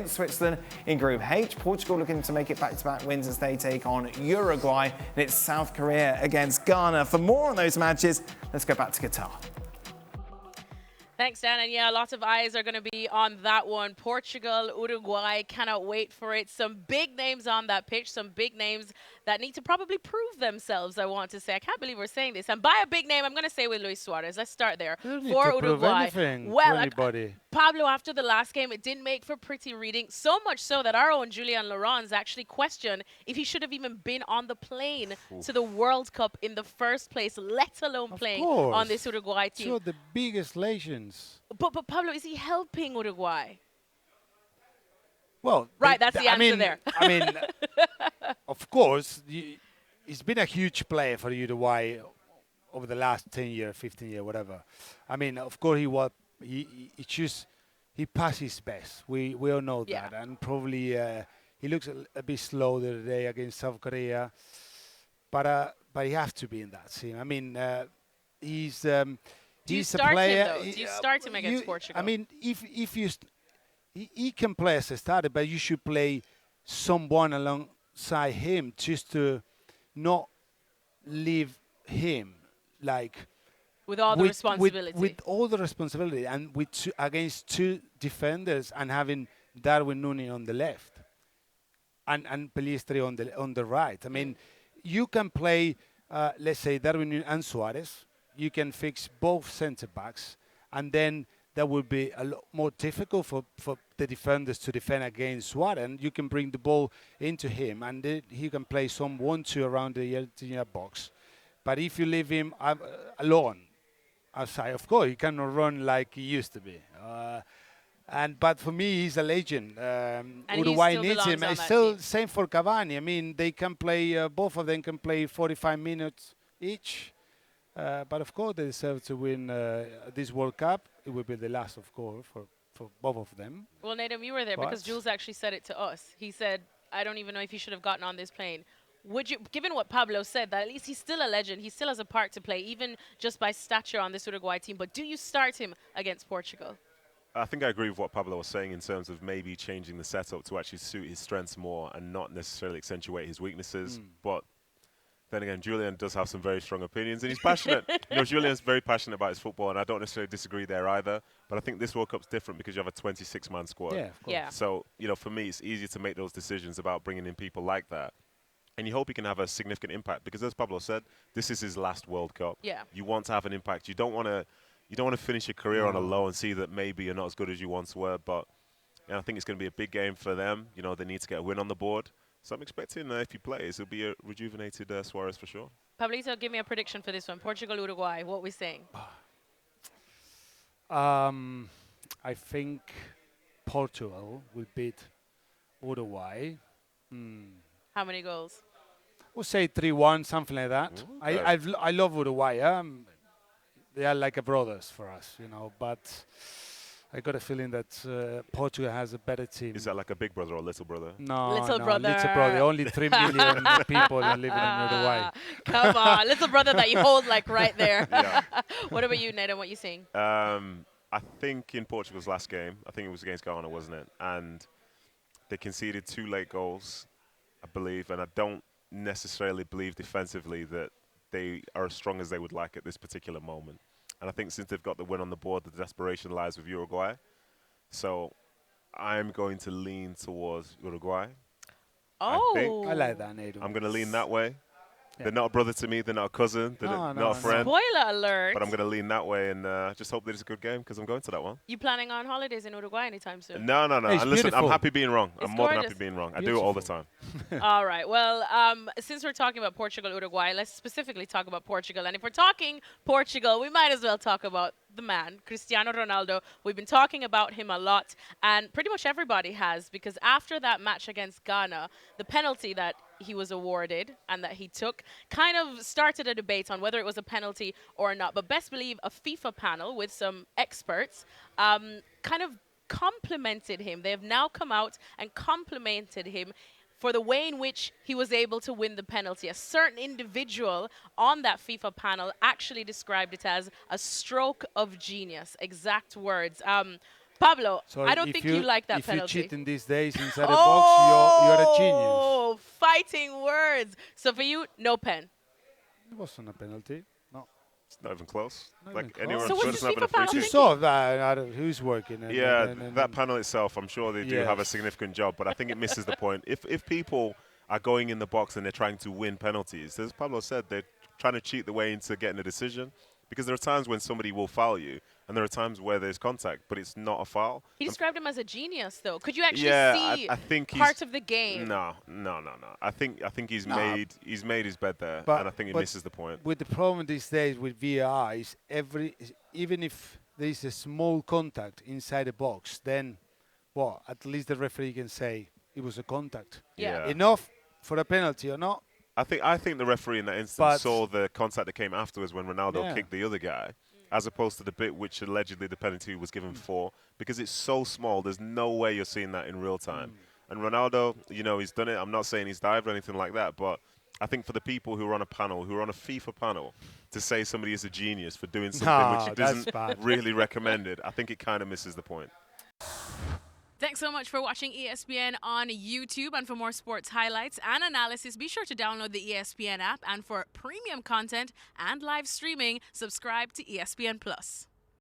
Switzerland in Group H. Portugal looking to make it back-to-back wins as they take on Uruguay. And it's South Korea against Ghana. For more on those matches, let's go back to Qatar. Thanks, Dan. And yeah, lots of eyes are going to be on that one. Portugal, Uruguay, cannot wait for it. Some big names on that pitch, some big names that need to probably prove themselves, I want to say. I can't believe we're saying this. And by a big name, I'm going to say with Luis Suarez. Let's start there. You don't need For to prove Uruguay. anything Well, to anybody. Pablo, after the last game, it didn't make for pretty reading. So much so that our own Julian Laurens actually questioned if he should have even been on the plane to the World Cup in the first place, let alone playing on this Uruguay team. Two of the biggest legends. But Pablo, is he helping Uruguay? Well, right, that's the answer there. I mean, of course, he's been a huge player for Uruguay over the last 10 years, 15 years, whatever. I mean, of course, he passed his best. We all know that. And probably he looks a bit slow the other day against South Korea. But he has to be in that team. I mean, he's Do you a start player. him, though? Do you start him against Portugal? I mean, if he can play as a starter, but you should play someone alongside him just to not leave him like with all the responsibility. With all the responsibility, and against two defenders, and having Darwin Núñez on the left and Pelistri on the right. I mean, you can play, let's say, Darwin Núñez and Suarez. You can fix both centre-backs, and then that will be a lot more difficult for the defenders to defend against Suarez. And you can bring the ball into him, and he can play some 1-2 around the yard box. But if you leave him alone outside, of course, he cannot run like he used to be. But for me, he's a legend. Uruguay needs him. It's still same for Cavani. I mean, they can play, both of them can play 45 minutes each. But of course, they deserve to win this World Cup. It will be the last, of course, for both of them. Well, Nadem, you were there because Jules actually said it to us. He said, I don't even know if he should have gotten on this plane. Would you, given what Pablo said, that at least he's still a legend, he still has a part to play, even just by stature on this Uruguay team, but do you start him against Portugal? I think I agree with what Pablo was saying in terms of maybe changing the setup to actually suit his strengths more and not necessarily accentuate his weaknesses. But then again, Julian does have some very strong opinions, and he's passionate. Julian's very passionate about his football, and I don't necessarily disagree there either. But I think this World Cup's different because you have a 26-man squad. Yeah, of course. Yeah. So, for me, it's easier to make those decisions about bringing in people like that. And you hope he can have a significant impact because, as Pablo said, this is his last World Cup. Yeah. You want to have an impact. You don't want to finish your career on a low and see that maybe you're not as good as you once were. But I think it's going to be a big game for them. They need to get a win on the board. So I'm expecting if he plays, it'll be a rejuvenated Suarez for sure. Pablito, give me a prediction for this one. Portugal, Uruguay, what are we saying? I think Portugal will beat Uruguay. How many goals? We'll say 3-1, something like that. I love Uruguay. They are like a brothers for us, but I got a feeling that Portugal has a better team. Is that like a big brother or little brother? No, little brother. Little brother. Only 3 million people are living in Uruguay. Come on, little brother that you hold like right there. Yeah. What about you, Ned, and what are you seeing? I think in Portugal's last game, I think it was against Ghana, wasn't it? And they conceded 2 late goals, I believe, and I don't necessarily believe defensively that they are as strong as they would like at this particular moment. And I think since they've got the win on the board, the desperation lies with Uruguay. So I'm going to lean towards Uruguay. Oh. I like that, Nadu. I'm going to lean that way. Yeah. They're not a brother to me. They're not a cousin. They're not a friend. Spoiler alert. But I'm going to lean that way and just hope that it's a good game because I'm going to that one. You planning on holidays in Uruguay anytime soon? No. Hey, listen, I'm happy being wrong. I'm more than happy gorgeous. being wrong. I do it all the time. All right. Well, since we're talking about Portugal, Uruguay, let's specifically talk about Portugal. And if we're talking Portugal, we might as well talk about the man, Cristiano Ronaldo. We've been talking about him a lot, and pretty much everybody has, because after that match against Ghana, the penalty that he was awarded and that he took kind of started a debate on whether it was a penalty or not. But best believe a FIFA panel with some experts kind of complimented him. They have now come out and complimented him for the way in which he was able to win the penalty. A certain individual on that FIFA panel actually described it as a stroke of genius, exact words. Pablo, So I don't if think you like that if penalty. you cheat in these days inside the box, you're a genius. Oh, fighting words. So for you, no pen. It wasn't a penalty. No. It's not even close. Not Like even anyone close. So sure what's doesn't the have a FIFA free panel You kick. saw that who's working. Yeah, and that panel itself, I'm sure they do have a Yes. significant job, but I think it misses the point. If people are going in the box and they're trying to win penalties, as Pablo said, they're trying to cheat the way into getting a decision. Because there are times when somebody will foul you, and there are times where there's contact, but it's not a foul. He described him as a genius, though. Could you actually Yeah, see I think parts he's, of the game? No. I think he's Nah. made his bed there, But- and I think it but misses the point. With the problem these days with VAR is even if there is a small contact inside the box, then at least the referee can say it was a contact. Yeah. Enough for a penalty or not? I think the referee in that instance But- saw the contact that came afterwards when Ronaldo Yeah. kicked the other guy, as opposed to the bit which allegedly the penalty was given for, because it's so small. There's no way you're seeing that in real time. And Ronaldo, he's done it. I'm not saying he's dived or anything like that, but I think for the people who are on a panel, who are on a FIFA panel, to say somebody is a genius for doing something Nah, which that's isn't bad. really recommended, I think it kind of misses the point. Thanks so much for watching ESPN on YouTube. And for more sports highlights and analysis, be sure to download the ESPN app. And for premium content and live streaming, subscribe to ESPN Plus.